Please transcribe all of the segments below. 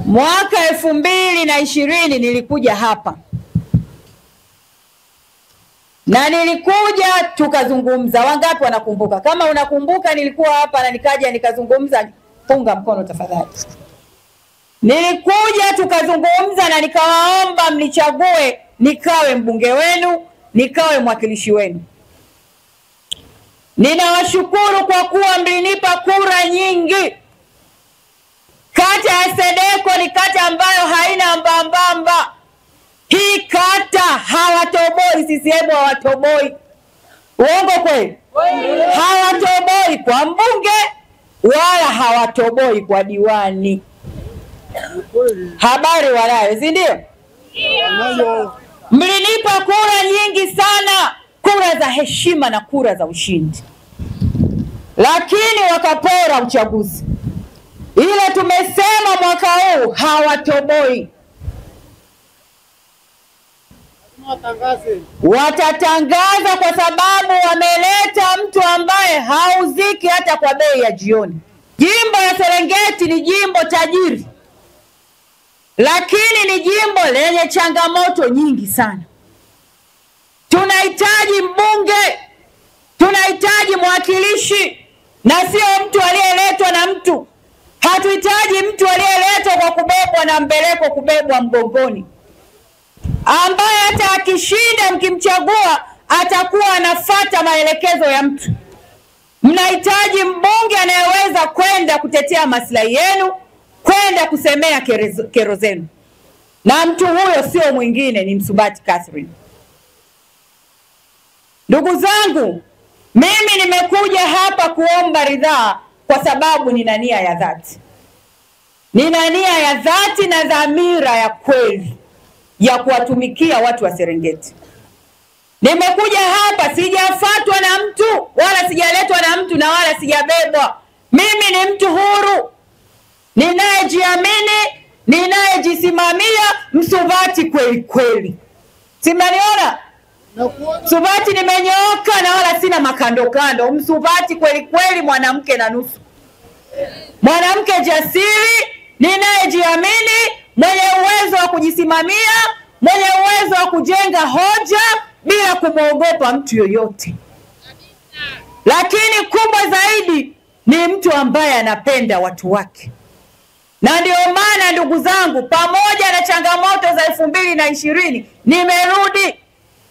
Mwaka 2020 nilikuja hapa. Na nilikuja tukazungumza. Wangapi wanakumbuka? Kama unakumbuka nilikuwa hapa na nikaja nikazungumza, punga mkono tafadhali. Nilikuja tukazungumza na nikawaomba mnichague nikawe mbunge wenu, nikawe mwakilishi wenu. Ninawashukuru kwa kuwa mlinipa kura nyingi. Kata ya Sedeko ni kata ambayo haina mbambamba. Hii kata hawatoboi, CCM hawatoboi. Uongo kweli? Hawatoboi kwa mbunge wala hawatoboi kwa diwani. Habari walayo, si ndio? Mlinipa kura nyingi sana, kura za heshima na kura za ushindi. Lakini wakapora uchaguzi. Ile tumesema mwaka huu hawatoboi. Watatangaza kwa sababu wameleta mtu ambaye hauziki hata kwa bei ya jioni. Jimbo la Serengeti ni jimbo tajiri, lakini ni jimbo lenye changamoto nyingi sana. Tunahitaji mbunge, tunahitaji mwakilishi, na sio mtu aliyeletwa na mtu. Hatuhitaji mtu aliyeletwa kwa kubebwa na mbeleko, kubebwa mgongoni, ambaye hata akishinda mkimchagua atakuwa anafuata maelekezo ya mtu. Mnahitaji mbunge anayeweza kwenda kutetea maslahi yenu, kwenda kusemea kero zenu. Na mtu huyo sio mwingine, ni Msubati Catherine. Ndugu zangu, mimi nimekuja hapa kuomba ridhaa kwa sababu nina nia ya dhati. Nina nia ya dhati na dhamira ya kweli ya kuwatumikia watu wa Serengeti. Nimekuja hapa, sijafuatwa na mtu, wala sijaletwa na mtu, na wala sijabebwa. Mimi ni mtu huru, ninayejiamini, ninayejisimamia, Msubati kweli kweli. Simaniona? Msubati nimenyooka na wala sina makando kando. Msubati kweli kweli, mwanamke na nusu. Mwanamke jasiri, ninayejiamini, mwenye uwezo wa kujisimamia, mwenye uwezo wa kujenga hoja bila kumwogopa mtu yoyote. Lakini kubwa zaidi ni mtu ambaye anapenda watu wake. Na ndio maana ndugu zangu, pamoja na changamoto za 2020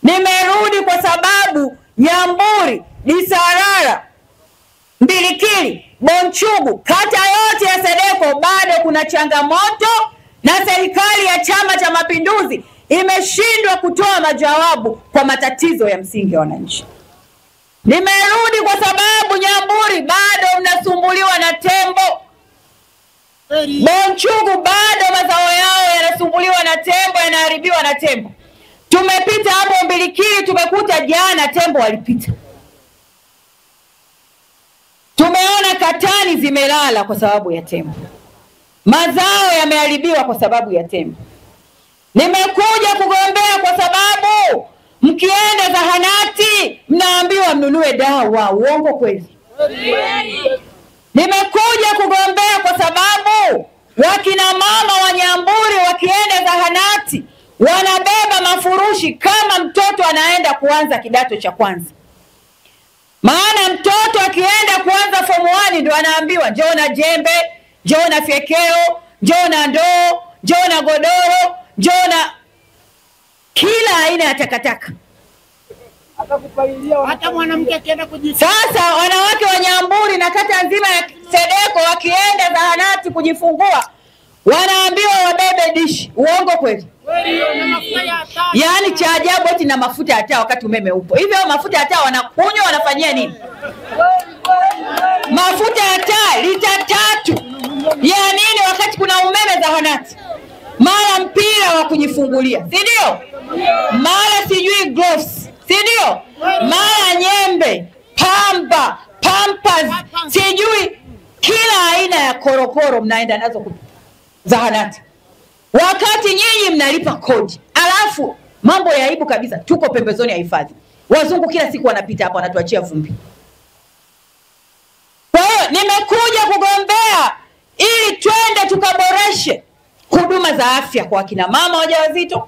nimerudi kwa sababu Nyamburi, Disarara, Mbilikili, Bonchugu, kata yote ya Sedeko bado kuna changamoto, na serikali ya Chama cha Mapinduzi imeshindwa kutoa majawabu kwa matatizo ya msingi ya wananchi. Nimerudi kwa sababu Nyamburi bado mnasumbuliwa na tembo. Bonchugu bado mazao yao yanasumbuliwa na tembo, yanaharibiwa na tembo. Tumepita hapo Mbilikili, tumekuta jana tembo walipita. Tumeona katani zimelala kwa sababu ya tembo. Mazao yameharibiwa kwa sababu ya tembo. Nimekuja kugombea kwa sababu mkienda zahanati mnaambiwa mnunue dawa. Uongo kweli? Nimekuja kugombea kwa sababu wakina mama wa Nyamburi wakienda zahanati wanabeba mafurushi kama mtoto anaenda kuanza kidato cha kwanza. Maana mtoto akienda kuanza form 1 ndio anaambiwa njoo na jembe, njoo na fyekeo, njoo na ndoo, njoo na godoro, njoo na kila aina ya takataka. Hata mwanamke akienda kujifungua. Sasa wanawake wa Nyamburi na kata nzima ya Sedeko wakienda zahanati kujifungua wanaambiwa wabebe dishi. Uongo kweli? Yaani cha ajabu eti na mafuta ya taa wakati umeme upo. Hivyo mafuta ya taa wanakunywa, wanafanyia nini? Mafuta ya taa lita 3 ya nini wakati kuna umeme zahanati? Mara mpira wa kujifungulia, si ndio? Mara sijui gloves, si ndio? Mara nyembe, pamba, pampers, sijui kila aina ya korokoro mnaenda nazo zahanati. Wakati nyinyi mnalipa kodi. Alafu mambo ya aibu kabisa, tuko pembezoni ya hifadhi. Wazungu kila siku wanapita hapa wanatuachia vumbi. Kwa hiyo nimekuja kugombea ili twende tukaboreshe huduma za afya kwa kina mama wajawazito,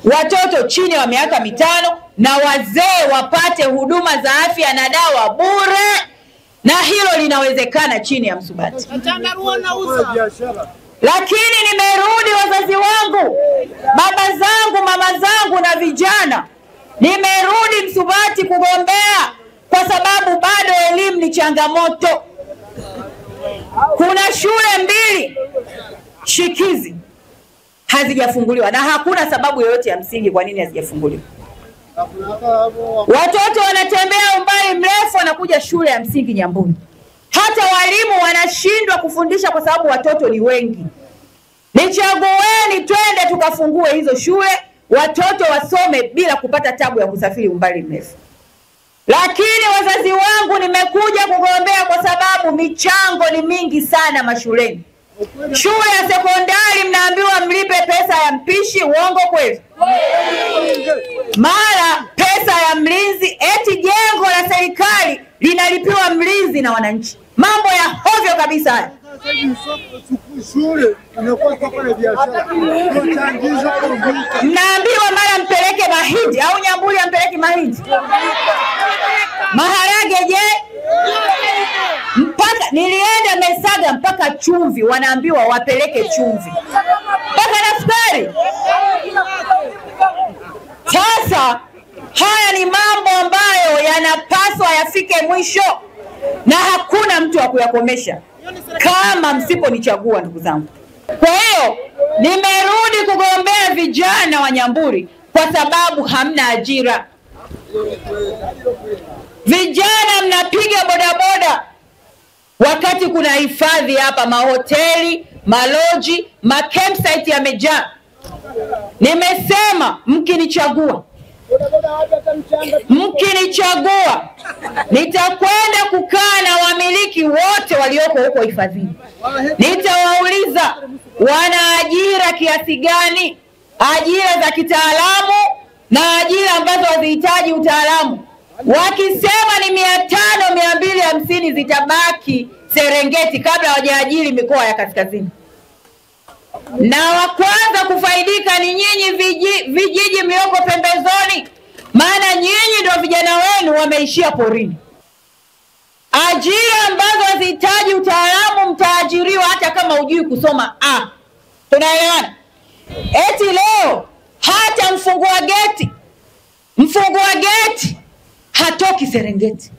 watoto chini ya miaka 5 na wazee wapate huduma za afya na dawa bure, na hilo linawezekana chini ya Msubati. Lakini nimerudi wazazi wangu, baba zangu, mama zangu na vijana, nimerudi Msubati kugombea kwa sababu bado elimu ni changamoto. Kuna shule 2 shikizi hazijafunguliwa na hakuna sababu yoyote ya msingi kwa nini hazijafunguliwa. Watoto wanatembea umbali mrefu wanakuja shule ya msingi Nyambuni. Hata walimu wanashindwa kufundisha kwa sababu watoto ni wengi. Nichagueni twende tukafungue hizo shule, watoto wasome bila kupata tabu ya kusafiri umbali mrefu. Lakini wazazi wangu, nimekuja kugombea kwa sababu michango ni mingi sana mashuleni. Shule ya sekondari mnaambiwa mlipe pesa ya mpishi, uongo kweli? Mara pesa ya mlinzi, eti jengo la serikali linalipiwa mlinzi na wananchi. Mambo ya hovyo kabisa haya. Mnaambiwa mara mpeleke mahindi, au Nyambuli ampeleki mahindi? Maharage je? Mpaka nilienda Mesaga mpaka chumvi wanaambiwa wapeleke chumvi, mpaka na sukari. Sasa haya ni mambo ambayo yanapaswa yafike mwisho na hakuna mtu wa kuyakomesha kama msiponichagua, ndugu zangu. Kwa hiyo nimerudi kugombea vijana wa Nyamburi kwa sababu hamna ajira. Vijana mnapiga bodaboda wakati kuna hifadhi hapa, mahoteli, maloji, campsite yamejaa. Nimesema mkinichagua nitakwenda kukaa na wamiliki wote walioko huko hifadhini. Nitawauliza wana ajira kiasi gani, ajira za kitaalamu na ajira ambazo hazihitaji utaalamu. Wakisema ni 500, 250 zitabaki Serengeti kabla hawajaajiri mikoa ya kaskazini. Na wa kwanza kufaidika ni nyinyi vijiji mlioko pembezoni, maana nyinyi ndio vijana wenu wameishia porini. Ajira ambazo hazihitaji utaalamu mtaajiriwa hata kama hujui kusoma Tunaelewana? Eti leo hata mfungua geti hatoki Serengeti.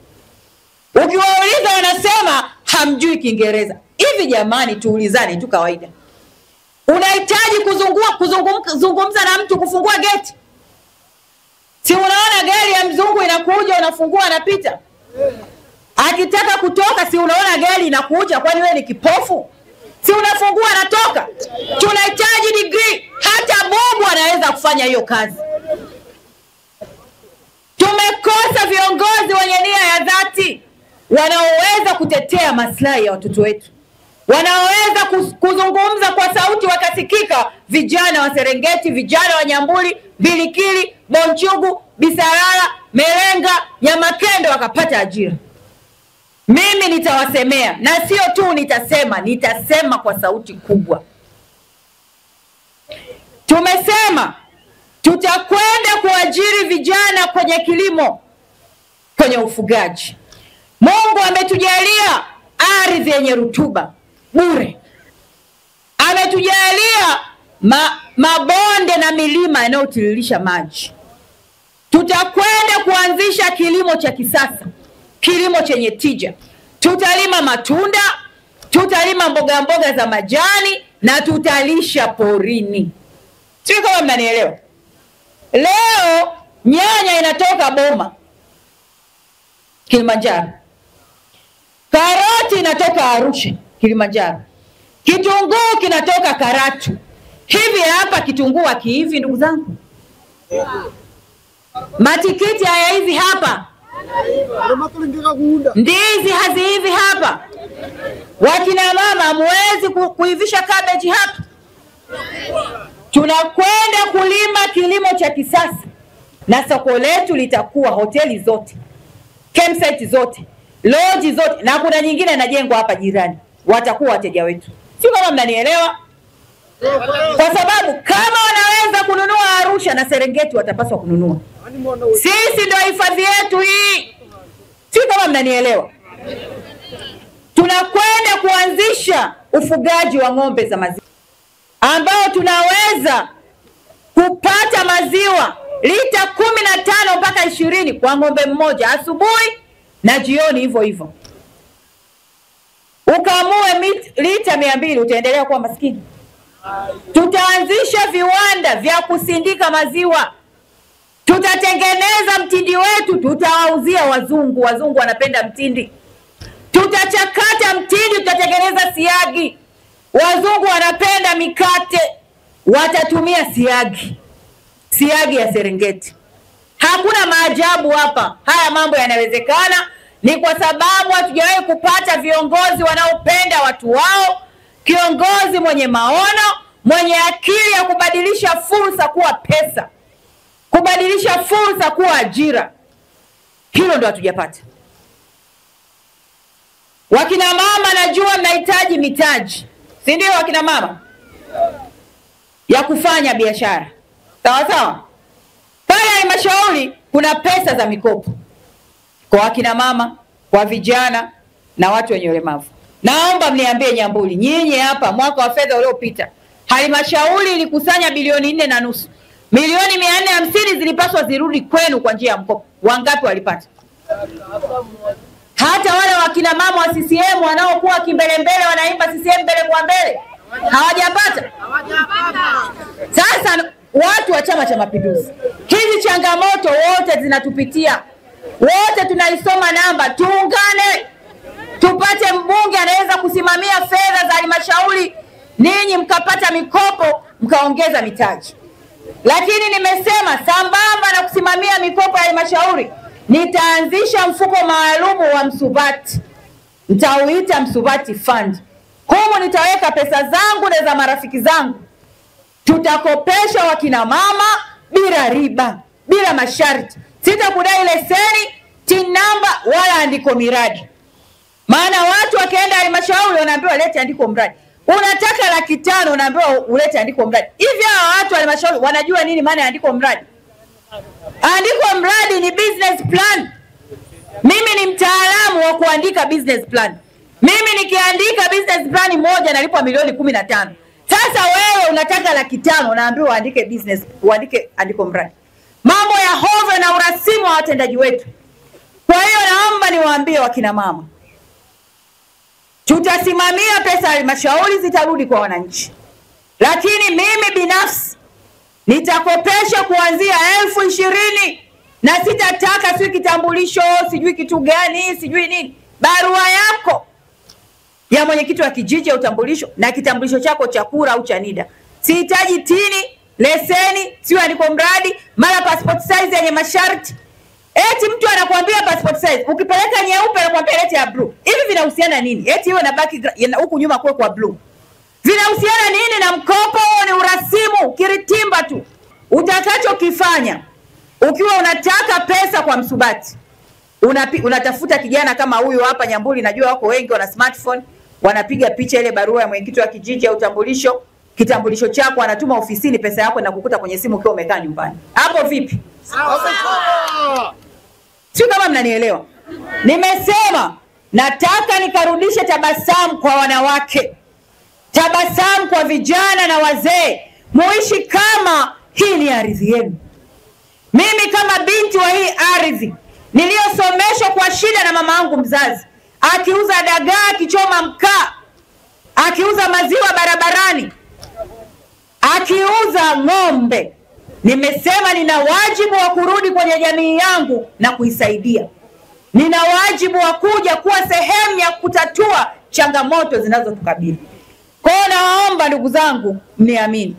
Ukiwauliza wanasema hamjui Kiingereza. Hivi jamani, tuulizane tu kawaida. Unahitaji kuzungumza na mtu kufungua geti? Si unaona gari ya mzungu inakuja, unafungua anapita? Akitaka kutoka, si unaona gari inakuja? Kwani wewe ni kipofu? Si unafungua anatoka? Tunahitaji degree. Hata Mungu anaweza kufanya hiyo kazi. Tumekosa viongozi wenye nia ya dhati wanaoweza kutetea maslahi ya watoto wetu, wanaoweza kuzungumza kwa sauti wakasikika. Vijana wa Serengeti, vijana wa Nyambuli, Bilikili, Bonchugu, Bisarara, Merenga, Nyamakendo wakapata ajira. Mimi nitawasemea, na sio tu nitasema kwa sauti kubwa. Tumesema tutakwenda kuajiri vijana kwenye kilimo, kwenye ufugaji. Mungu ametujalia ardhi yenye rutuba bure. Ametujalia mabonde na milima yanayotiririsha maji. Tutakwenda kuanzisha kilimo cha kisasa, kilimo chenye tija. Tutalima matunda, tutalima mboga za majani na tutalisha porini. Sio kama mnanielewa? Leo nyanya inatoka Boma, Kilimanjaro. Karoti inatoka Arusha, Kilimanjaro. Kitunguu kinatoka Karatu. Hivi hapa kitunguu hakiivi, ndugu zangu? Matikiti hayaivi hapa? Ndizi haziivi hapa? Wakina mama hamwezi kuivisha cabbage hapa? Tunakwenda kulima kilimo cha kisasa na soko letu litakuwa hoteli zote, campsite zote, lodge zote, na kuna nyingine inajengwa hapa jirani, watakuwa wateja wetu. Sio kama mnanielewa? Kwa sababu kama wanaweza kununua Arusha na Serengeti watapaswa kununua. Sisi ndio hifadhi yetu hii. Si kama mnanielewa. Tunakwenda kuanzisha ufugaji wa ng'ombe za maziwa ambao tunaweza kupata maziwa lita 15 mpaka 20 kwa ng'ombe mmoja, asubuhi na jioni hivyo hivyo. Ukamue lita 200 utaendelea kuwa maskini. Tutaanzisha viwanda vya kusindika maziwa. Tutatengeneza mtindi wetu, tutawauzia wazungu. Wazungu wanapenda mtindi. Tutachakata mtindi, tutatengeneza siagi. Wazungu wanapenda mikate, watatumia siagi. Siagi ya Serengeti. Hakuna maajabu hapa. Haya mambo yanawezekana ni kwa sababu hatujawahi kupata viongozi wanaopenda watu wao, kiongozi mwenye maono, mwenye akili ya kubadilisha fursa kuwa pesa, kubadilisha fursa kuwa ajira. Hilo ndo hatujapata. Wakina mama najua mnahitaji mitaji. Si ndio wakina mama? Ya kufanya biashara. Sawa sawa? Pale halmashauri kuna pesa za mikopo. Kwa wakina mama, kwa vijana na watu wenye ulemavu. Naomba mniambie Nyambuli, nyinyi hapa mwaka wa fedha uliopita halmashauri ilikusanya bilioni 4.5. Milioni 450 zilipaswa zirudi kwenu kwa njia ya mkopo. Wangapi walipata? Hata wale wakina mama wa CCM wanaokuwa kimbelembele wanaimba CCM mbele kwa mbele hawajapata. Sasa watu wa Chama cha Mapinduzi, hizi changamoto wote zinatupitia. Wote tunaisoma namba, tuungane. Tupate mbunge anaweza kusimamia fedha za halmashauri, ninyi mkapata mikopo, mkaongeza mitaji. Lakini nimesema sambamba na kusimamia mikopo ya halmashauri, nitaanzisha mfuko maalumu wa Msubati. Nitauita Msubati Fund. Humu nitaweka pesa zangu na za marafiki zangu. Tutakopesha wakina mama bila riba, bila masharti. Sitakudai leseni, TIN number wala andiko miradi. Maana watu wakienda halmashauri wanaambiwa lete andiko mradi. Unataka 500,000 unaambiwa ulete andiko mradi. Hivi hao watu wa halmashauri wanajua nini maana ya andiko mradi? Andiko mradi ni business plan. Mimi ni mtaalamu wa kuandika business plan. Mimi nikiandika business plan moja nalipwa milioni 15. Sasa wewe unataka 500,000 unaambiwa uandike andiko mradi. Mambo ya hovyo na urasimu wa watendaji wetu. Kwa hiyo naomba niwaambie wakina mama, tutasimamia pesa halmashauri zitarudi kwa wananchi. Lakini mimi binafsi nitakopesha kuanzia 20,000 na sitataka sijui kitambulisho, sijui kitu gani, sijui nini. Barua yako ya mwenyekiti wa kijiji ya utambulisho na kitambulisho chako cha kura au cha NIDA. Sihitaji tini, leseni, sio andiko mradi, mara passport size yenye masharti. Eti mtu anakuambia passport size, ukipeleka nyeupe anakuambia lete ya blue. Hivi vinahusiana nini? Eti iwe na baki huku nyuma kwa blue. Vinahusiana nini na mkopo? Ni urasimu, kiritimba tu. Utakachokifanya ukiwa unataka pesa kwa Msubati, unatafuta kijana kama huyu hapa Nyambuli, najua wako wengi wana smartphone, wanapiga picha ile barua ya mwenyekiti wa kijiji ya utambulisho, kitambulisho chako, anatuma ofisini, pesa yako inakukuta kwenye simu ukiwa umekaa nyumbani. Hapo vipi? Sio kama mnanielewa. Nimesema nataka nikarudishe tabasamu kwa wanawake, tabasamu kwa vijana na wazee. Muishi kama hii ni ardhi yenu. Mimi kama binti wa hii ardhi niliyosomeshwa kwa shida na mama yangu mzazi, akiuza dagaa, akichoma mkaa, akiuza maziwa barabarani, akiuza ng'ombe, nimesema nina wajibu wa kurudi kwenye jamii yangu na kuisaidia. Nina wajibu wa kuja kuwa sehemu ya kutatua changamoto zinazotukabili. Kwa hiyo naomba ndugu zangu mniamini.